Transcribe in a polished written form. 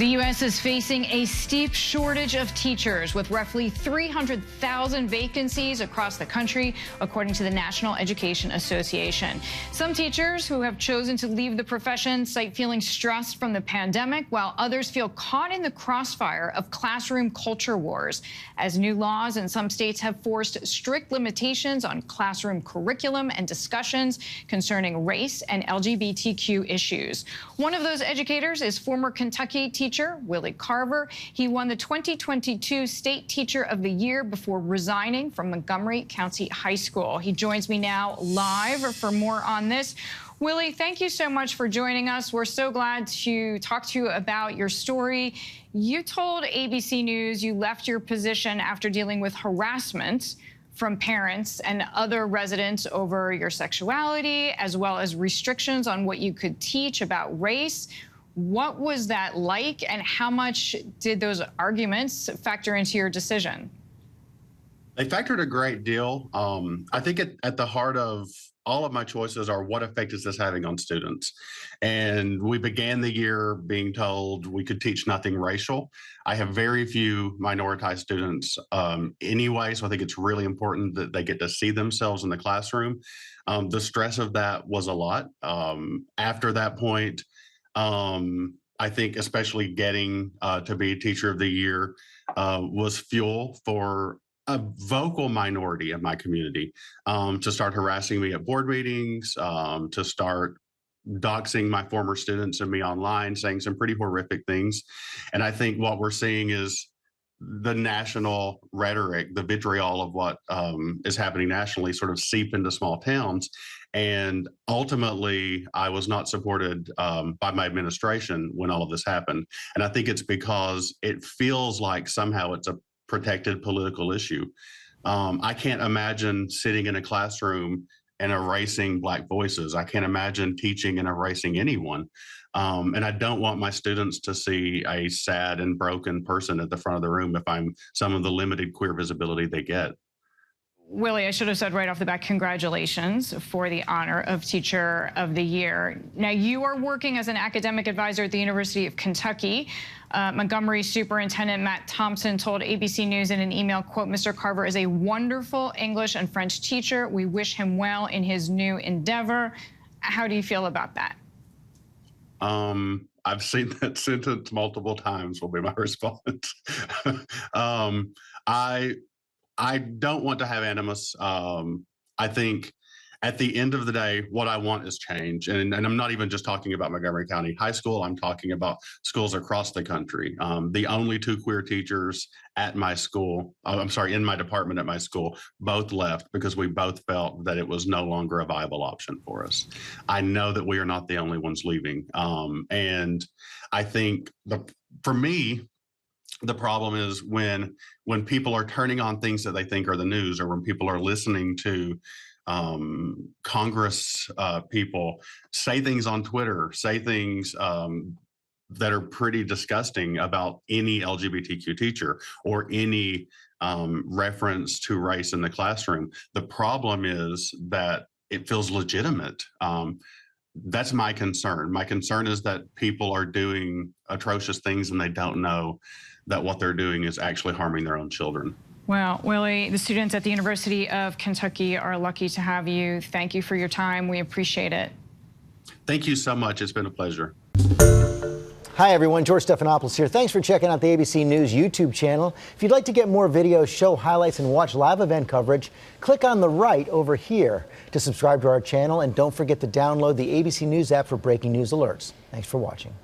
The U.S. is facing a steep shortage of teachers, with roughly 300,000 vacancies across the country, according to the National Education Association. Some teachers who have chosen to leave the profession cite feeling stressed from the pandemic, while others feel caught in the crossfire of classroom culture wars, as new laws in some states have forced strict limitations on classroom curriculum and discussions concerning race and LGBTQ issues. One of those educators is former Kentucky teacher Willie Carver. He won the 2022 State Teacher of the Year before resigning from Montgomery County High School. He joins me now live for more on this. Willie, thank you so much for joining us. We're so glad to talk to you about your story. You told ABC News you left your position after dealing with harassment from parents and other residents over your sexuality, as well as restrictions on what you could teach about race. What was that like, and how much did those arguments factor into your decision? They factored a great deal. I think at the heart of all of my choices are, what effect is this having on students? And we began the year being told we could teach nothing racial. I have very few minoritized students anyway, so I think it's really important that they get to see themselves in the classroom. The stress of that was a lot. After that point, I think especially getting to be Teacher of the Year was fuel for a vocal minority of my community to start harassing me at board meetings, to start doxing my former students and me online, saying some pretty horrific things. And I think what we're seeing is the national rhetoric, the vitriol of what is happening nationally sort of seep into small towns. And ultimately, I was not supported by my administration when all of this happened. And I think it's because it feels like somehow it's a protected political issue. I can't imagine sitting in a classroom and erasing Black voices. I can't imagine teaching and erasing anyone. And I don't want my students to see a sad and broken person at the front of the room if I'm some of the limited queer visibility they get. Willie, I should have said right off the bat, congratulations for the honor of Teacher of the Year. Now, you are working as an academic advisor at the University of Kentucky. Montgomery Superintendent Matt Thompson told ABC News in an email, quote, "Mr. Carver is a wonderful English and French teacher. We wish him well in his new endeavor." How do you feel about that? I've seen that sentence multiple times, will be my response. I don't want to have animus. I think at the end of the day, what I want is change. And I'm not even just talking about Montgomery County High School. I'm talking about schools across the country. The only two queer teachers at my school, in my department at my school, both left because we both felt that it was no longer a viable option for us. I know that we are not the only ones leaving. And I think for me, the problem is when people are turning on things that they think are the news, or when people are listening to Congress people say things on Twitter, say things that are pretty disgusting about any LGBTQ teacher or any reference to race in the classroom. The problem is that it feels legitimate. That's my concern. My concern is that people are doing atrocious things and they don't know that what they're doing is actually harming their own children. Well, Willie, the students at the University of Kentucky are lucky to have you. Thank you for your time. We appreciate it. Thank you so much. It's been a pleasure. Hi, everyone. George Stephanopoulos here. Thanks for checking out the ABC News YouTube channel. If you'd like to get more videos, show highlights, and watch live event coverage, click on the right over here to subscribe to our channel. And don't forget to download the ABC News app for breaking news alerts. Thanks for watching.